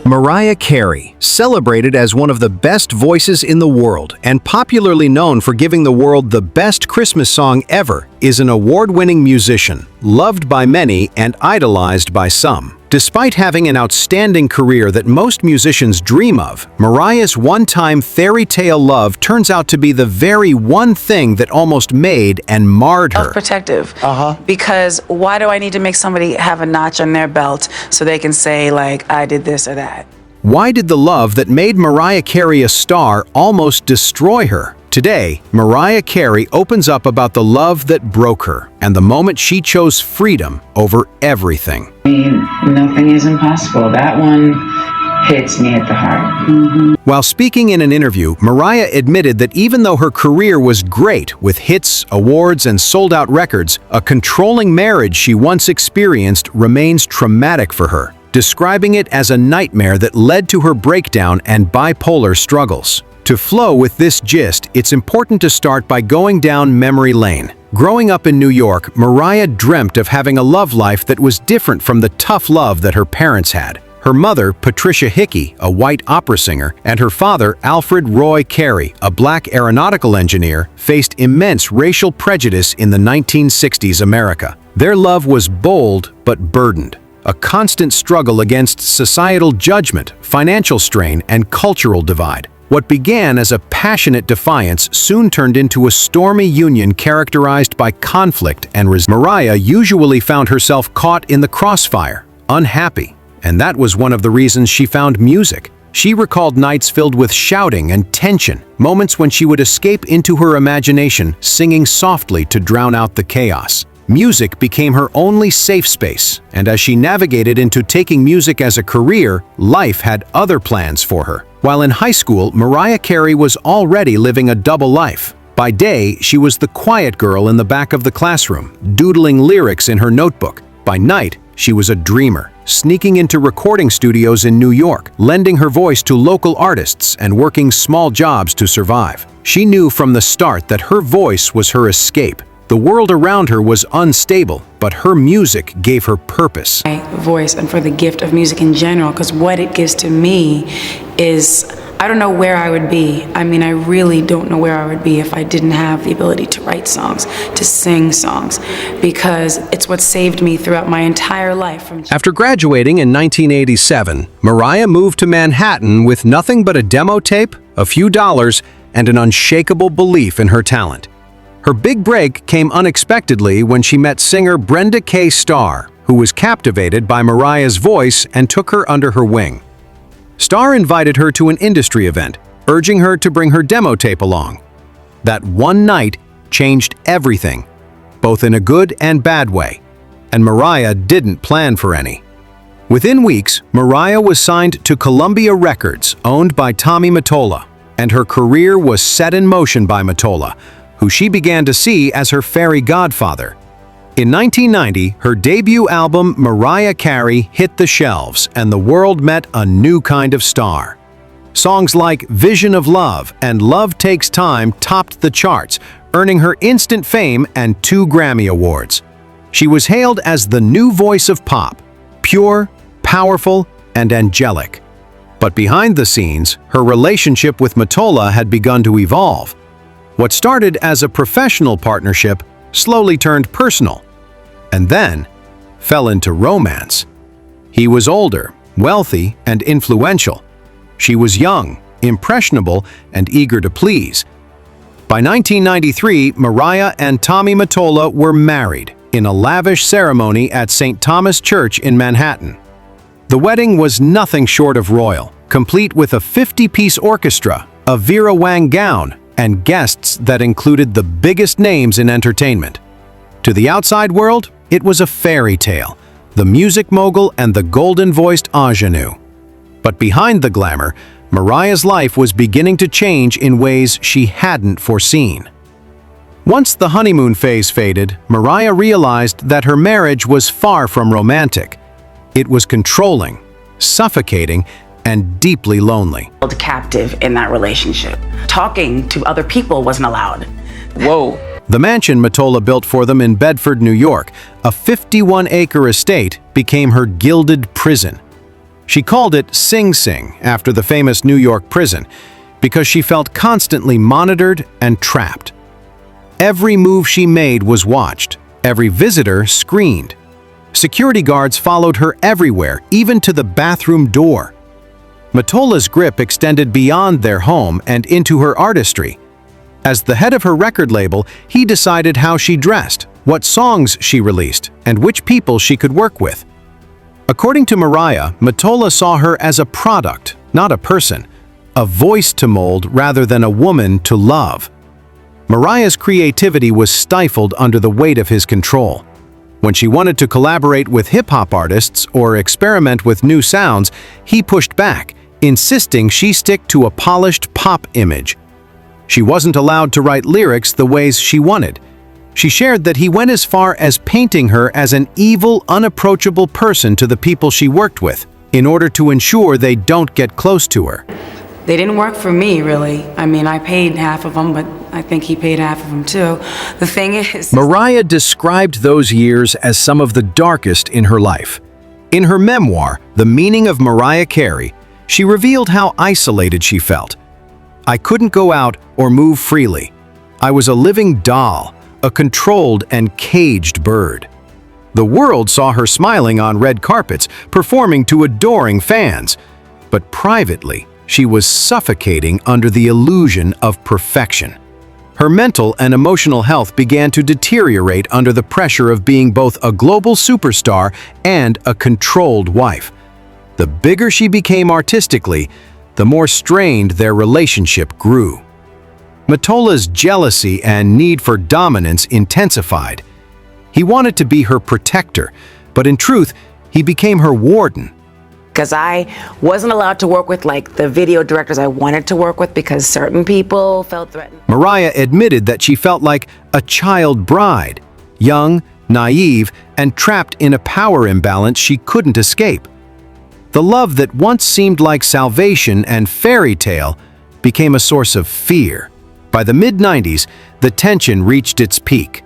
Mariah Carey, celebrated as one of the best voices in the world and popularly known for giving the world the best Christmas song ever, is an award-winning musician, loved by many and idolized by some. Despite having an outstanding career that most musicians dream of, Mariah's one-time fairy tale love turns out to be the very one thing that almost made and marred her. Protective. Because why do I need to make somebody have a notch on their belt so they can say, like, I did this or that? Why did the love that made Mariah Carey a star almost destroy her? Today, Mariah Carey opens up about the love that broke her and the moment she chose freedom over everything. I mean, nothing is impossible. That one hits me at the heart. While speaking in an interview, Mariah admitted that even though her career was great with hits, awards, and sold-out records, a controlling marriage she once experienced remains traumatic for her, describing it as a nightmare that led to her breakdown and bipolar struggles. To flow with this gist, it's important to start by going down memory lane. Growing up in New York, Mariah dreamt of having a love life that was different from the tough love that her parents had. Her mother, Patricia Hickey, a white opera singer, and her father, Alfred Roy Carey, a black aeronautical engineer, faced immense racial prejudice in the 1960s America. Their love was bold but burdened, a constant struggle against societal judgment, financial strain, and cultural divide. What began as a passionate defiance soon turned into a stormy union characterized by conflict and resentment. Mariah usually found herself caught in the crossfire, unhappy, and that was one of the reasons she found music. She recalled nights filled with shouting and tension, moments when she would escape into her imagination, singing softly to drown out the chaos. Music became her only safe space, and as she navigated into taking music as a career, life had other plans for her. While in high school, Mariah Carey was already living a double life. By day, she was the quiet girl in the back of the classroom, doodling lyrics in her notebook. By night, she was a dreamer, sneaking into recording studios in New York, lending her voice to local artists and working small jobs to survive. She knew from the start that her voice was her escape. The world around her was unstable, but her music gave her purpose. My voice and for the gift of music in general, because what it gives to me is, I don't know where I would be. I mean, I really don't know where I would be if I didn't have the ability to write songs, to sing songs, because it's what saved me throughout my entire life. After graduating in 1987, Mariah moved to Manhattan with nothing but a demo tape, a few dollars, and an unshakable belief in her talent. Her big break came unexpectedly when she met singer Brenda K. Starr, who was captivated by Mariah's voice and took her under her wing. Starr invited her to an industry event, urging her to bring her demo tape along. That one night changed everything, both in a good and bad way, and Mariah didn't plan for any. Within weeks, Mariah was signed to Columbia Records, owned by Tommy Mottola, and her career was set in motion by Mottola, who she began to see as her fairy godfather. In 1990, her debut album Mariah Carey hit the shelves and the world met a new kind of star. Songs like Vision of Love and Love Takes Time topped the charts, earning her instant fame and 2 Grammy Awards. She was hailed as the new voice of pop, pure, powerful, and angelic. But behind the scenes, her relationship with Mottola had begun to evolve. What started as a professional partnership slowly turned personal, and then fell into romance. He was older, wealthy, and influential. She was young, impressionable, and eager to please. By 1993, Mariah and Tommy Mottola were married in a lavish ceremony at St. Thomas Church in Manhattan. The wedding was nothing short of royal, complete with a 50-piece orchestra, a Vera Wang gown, and guests that included the biggest names in entertainment. To the outside world, it was a fairy tale, the music mogul and the golden-voiced ingenue. But behind the glamour, Mariah's life was beginning to change in ways she hadn't foreseen. Once the honeymoon phase faded, Mariah realized that her marriage was far from romantic. It was controlling, suffocating, and deeply lonely. Captive in that relationship. Talking to other people wasn't allowed. Whoa. The mansion Mottola built for them in Bedford, New York, a 51-acre estate, became her gilded prison. She called it Sing Sing after the famous New York prison because she felt constantly monitored and trapped. Every move she made was watched, every visitor screened. Security guards followed her everywhere, even to the bathroom door. Mottola's grip extended beyond their home and into her artistry. As the head of her record label, he decided how she dressed, what songs she released, and which people she could work with. According to Mariah, Mottola saw her as a product, not a person, a voice to mold rather than a woman to love. Mariah's creativity was stifled under the weight of his control. When she wanted to collaborate with hip-hop artists or experiment with new sounds, he pushed back, insisting she stick to a polished pop image. She wasn't allowed to write lyrics the ways she wanted. She shared that he went as far as painting her as an evil, unapproachable person to the people she worked with, in order to ensure they don't get close to her. They didn't work for me, really. I mean, I paid half of them, but I think he paid half of them too. The thing is... Mariah described those years as some of the darkest in her life. In her memoir, The Meaning of Mariah Carey, she revealed how isolated she felt. "I couldn't go out or move freely. I was a living doll, a controlled and caged bird. The world saw her smiling on red carpets, performing to adoring fans. But privately, she was suffocating under the illusion of perfection. Her mental and emotional health began to deteriorate under the pressure of being both a global superstar and a controlled wife. The bigger she became artistically, the more strained their relationship grew. Mottola's jealousy and need for dominance intensified. He wanted to be her protector, but in truth, he became her warden. Because I wasn't allowed to work with like the video directors I wanted to work with because certain people felt threatened. Mariah admitted that she felt like a child bride, young, naive, and trapped in a power imbalance she couldn't escape. The love that once seemed like salvation and fairy tale became a source of fear. By the mid-90s, the tension reached its peak.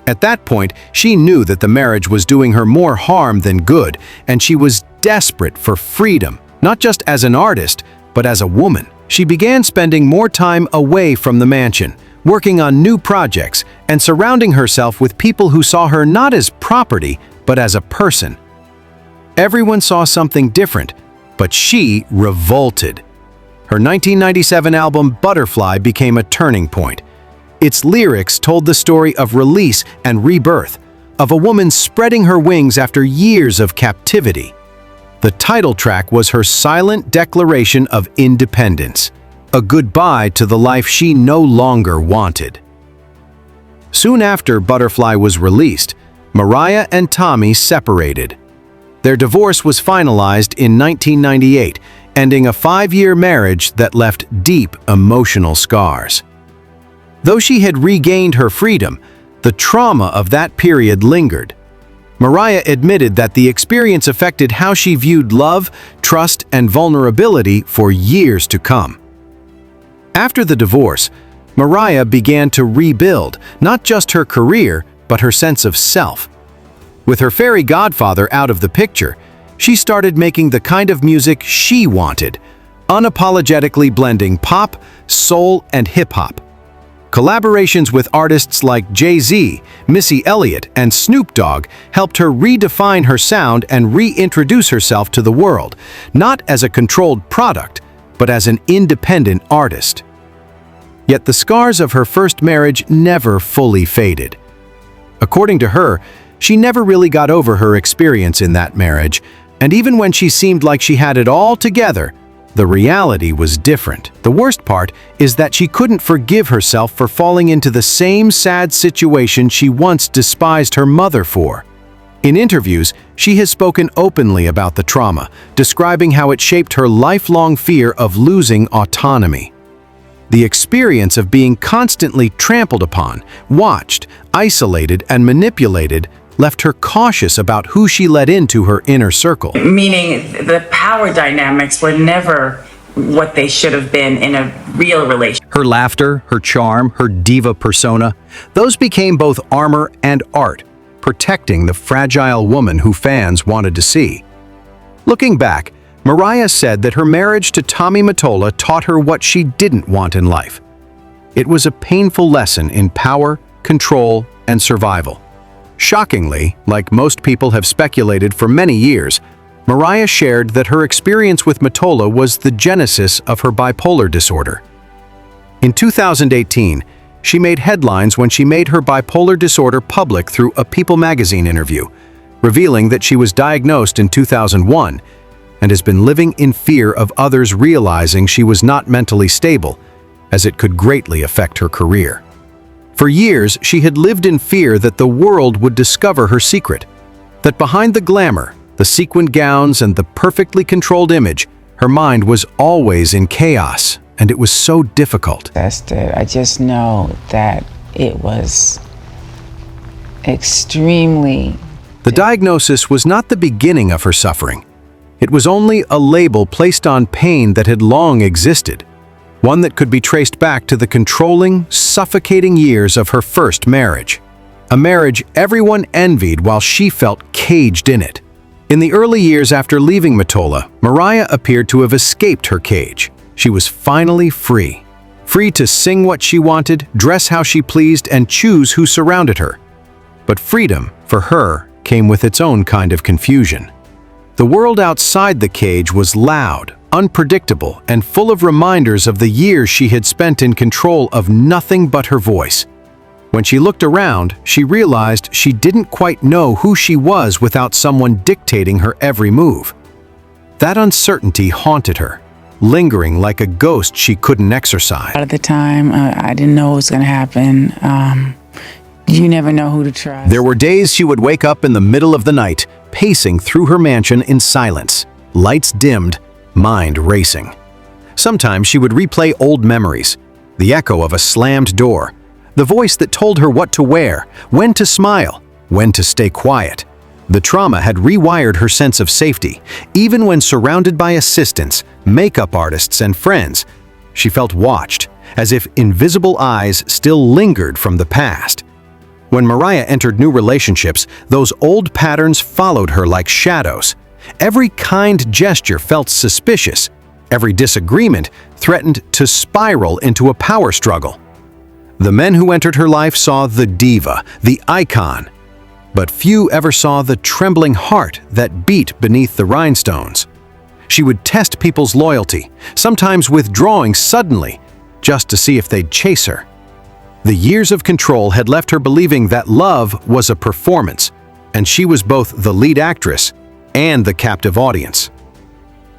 At that point, she knew that the marriage was doing her more harm than good, and she was desperate for freedom, not just as an artist, but as a woman. She began spending more time away from the mansion, working on new projects, and surrounding herself with people who saw her not as property, but as a person. Everyone saw something different, but she revolted. Her 1997 album Butterfly became a turning point. Its lyrics told the story of release and rebirth, of a woman spreading her wings after years of captivity. The title track was her silent declaration of independence, a goodbye to the life she no longer wanted. Soon after Butterfly was released, Mariah and Tommy separated. Their divorce was finalized in 1998, ending a 5-year marriage that left deep emotional scars. Though she had regained her freedom, the trauma of that period lingered. Mariah admitted that the experience affected how she viewed love, trust, and vulnerability for years to come. After the divorce, Mariah began to rebuild not just her career, but her sense of self. With her fairy godfather out of the picture, she started making the kind of music she wanted, unapologetically blending pop, soul, and hip-hop. Collaborations with artists like Jay-Z, Missy Elliott, and Snoop Dogg helped her redefine her sound and reintroduce herself to the world, not as a controlled product, but as an independent artist. Yet the scars of her first marriage never fully faded. According to her, she never really got over her experience in that marriage, and even when she seemed like she had it all together, the reality was different. The worst part is that she couldn't forgive herself for falling into the same sad situation she once despised her mother for. In interviews, she has spoken openly about the trauma, describing how it shaped her lifelong fear of losing autonomy. The experience of being constantly trampled upon, watched, isolated, and manipulated left her cautious about who she let into her inner circle. Meaning the power dynamics were never what they should have been in a real relationship. Her laughter, her charm, her diva persona, those became both armor and art, protecting the fragile woman who fans wanted to see. Looking back, Mariah said that her marriage to Tommy Mottola taught her what she didn't want in life. It was a painful lesson in power, control, and survival. Shockingly, like most people have speculated for many years, Mariah shared that her experience with Mottola was the genesis of her bipolar disorder. In 2018, she made headlines when she made her bipolar disorder public through a People magazine interview, revealing that she was diagnosed in 2001 and has been living in fear of others realizing she was not mentally stable, as it could greatly affect her career. For years, she had lived in fear that the world would discover her secret, that behind the glamour, the sequined gowns, and the perfectly controlled image, her mind was always in chaos, and it was so difficult. That's it. I just know that it was extremely... The diagnosis was not the beginning of her suffering. It was only a label placed on pain that had long existed, one that could be traced back to the controlling, suffocating years of her first marriage. A marriage everyone envied while she felt caged in it. In the early years after leaving Mottola, Mariah appeared to have escaped her cage. She was finally free. Free to sing what she wanted, dress how she pleased, and choose who surrounded her. But freedom, for her, came with its own kind of confusion. The world outside the cage was loud, unpredictable, and full of reminders of the years she had spent in control of nothing but her voice. When she looked around, she realized she didn't quite know who she was without someone dictating her every move. That uncertainty haunted her, lingering like a ghost she couldn't exorcise. At the time, I didn't know what was going to happen. You never know who to trust. There were days she would wake up in the middle of the night, pacing through her mansion in silence, lights dimmed, mind racing. Sometimes she would replay old memories, the echo of a slammed door, the voice that told her what to wear, when to smile, when to stay quiet. The trauma had rewired her sense of safety. Even when surrounded by assistants, makeup artists, and friends, she felt watched, as if invisible eyes still lingered from the past. When Mariah entered new relationships, those old patterns followed her like shadows. Every kind gesture felt suspicious. Every disagreement threatened to spiral into a power struggle. The men who entered her life saw the diva, the icon, but few ever saw the trembling heart that beat beneath the rhinestones. She would test people's loyalty, sometimes withdrawing suddenly, just to see if they'd chase her. The years of control had left her believing that love was a performance, and she was both the lead actress and the captive audience.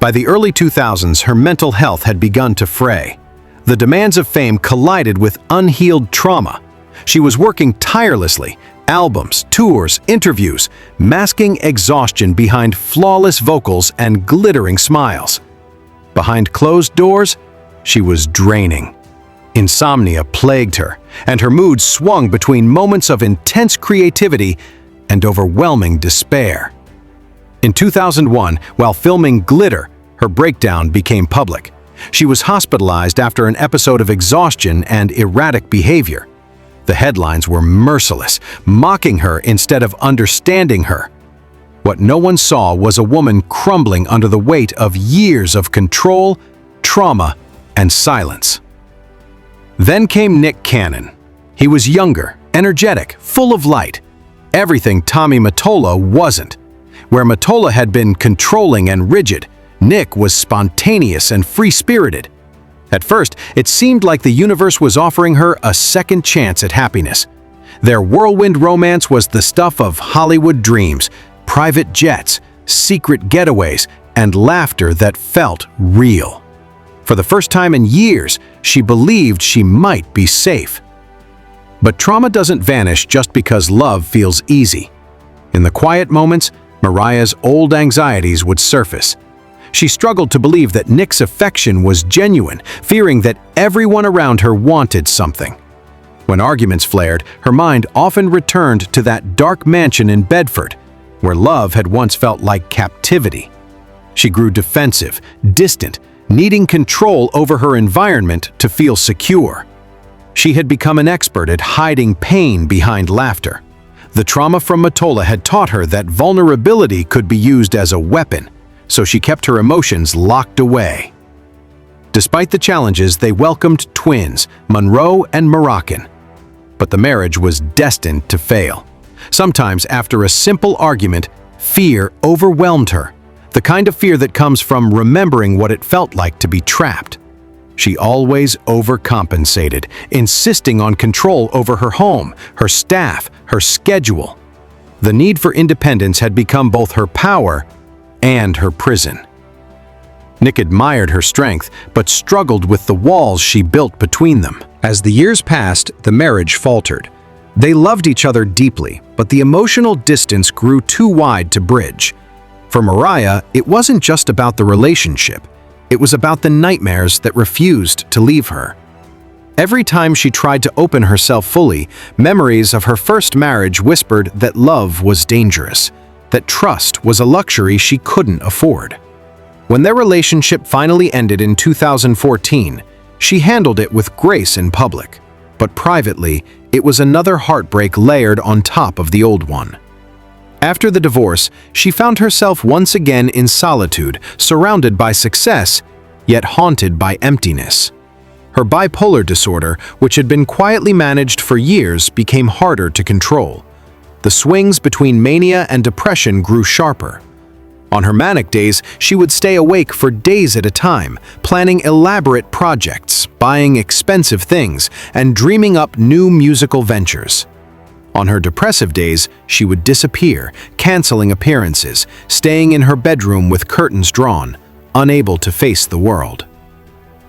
By the early 2000s, her mental health had begun to fray. The demands of fame collided with unhealed trauma. She was working tirelessly, albums, tours, interviews, masking exhaustion behind flawless vocals and glittering smiles. Behind closed doors, she was draining. Insomnia plagued her, and her mood swung between moments of intense creativity and overwhelming despair. In 2001, while filming Glitter, her breakdown became public. She was hospitalized after an episode of exhaustion and erratic behavior. The headlines were merciless, mocking her instead of understanding her. What no one saw was a woman crumbling under the weight of years of control, trauma, and silence. Then came Nick Cannon. He was younger, energetic, full of light. Everything Tommy Mottola wasn't. Where Mottola had been controlling and rigid, Nick was spontaneous and free-spirited. At first, it seemed like the universe was offering her a second chance at happiness. Their whirlwind romance was the stuff of Hollywood dreams, private jets, secret getaways, and laughter that felt real. For the first time in years, she believed she might be safe. But trauma doesn't vanish just because love feels easy. In the quiet moments, Mariah's old anxieties would surface. She struggled to believe that Nick's affection was genuine, fearing that everyone around her wanted something. When arguments flared, her mind often returned to that dark mansion in Bedford, where love had once felt like captivity. She grew defensive, distant, needing control over her environment to feel secure. She had become an expert at hiding pain behind laughter. The trauma from Mottola had taught her that vulnerability could be used as a weapon, so she kept her emotions locked away. Despite the challenges, they welcomed twins, Monroe and Moroccan. But the marriage was destined to fail. Sometimes, after a simple argument, fear overwhelmed her, the kind of fear that comes from remembering what it felt like to be trapped. She always overcompensated, insisting on control over her home, her staff, her schedule. The need for independence had become both her power and her prison. Nick admired her strength, but struggled with the walls she built between them. As the years passed, the marriage faltered. They loved each other deeply, but the emotional distance grew too wide to bridge. For Mariah, it wasn't just about the relationship. It was about the nightmares that refused to leave her. Every time she tried to open herself fully, memories of her first marriage whispered that love was dangerous, that trust was a luxury she couldn't afford. When their relationship finally ended in 2014, she handled it with grace in public, but privately, it was another heartbreak layered on top of the old one. After the divorce, she found herself once again in solitude, surrounded by success, yet haunted by emptiness. Her bipolar disorder, which had been quietly managed for years, became harder to control. The swings between mania and depression grew sharper. On her manic days, she would stay awake for days at a time, planning elaborate projects, buying expensive things, and dreaming up new musical ventures. On her depressive days, she would disappear, canceling appearances, staying in her bedroom with curtains drawn, unable to face the world.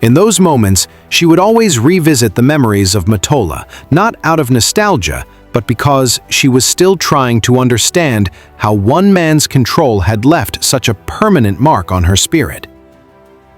In those moments, she would always revisit the memories of Mottola, not out of nostalgia, but because she was still trying to understand how one man's control had left such a permanent mark on her spirit.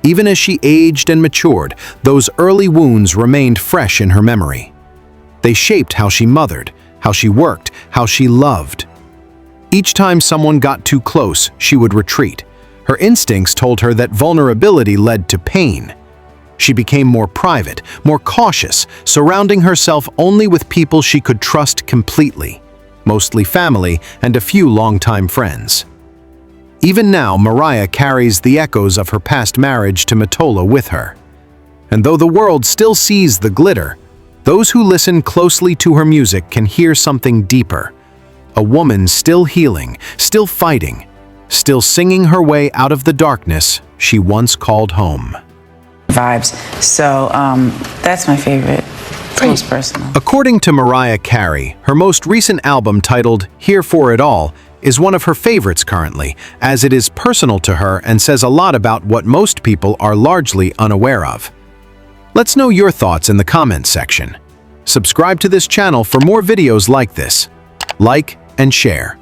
Even as she aged and matured, those early wounds remained fresh in her memory. They shaped how she mothered, how she worked, how she loved. Each time someone got too close, she would retreat. Her instincts told her that vulnerability led to pain. She became more private, more cautious, surrounding herself only with people she could trust completely, mostly family and a few longtime friends. Even now, Mariah carries the echoes of her past marriage to Mottola with her. And though the world still sees the glitter, those who listen closely to her music can hear something deeper. A woman still healing, still fighting, still singing her way out of the darkness she once called home. Vibes. So that's my favorite. It's most personal. According to Mariah Carey, her most recent album titled Here for It All is one of her favorites currently, as it is personal to her and says a lot about what most people are largely unaware of. Let's know your thoughts in the comments section. Subscribe to this channel for more videos like this. Like and share.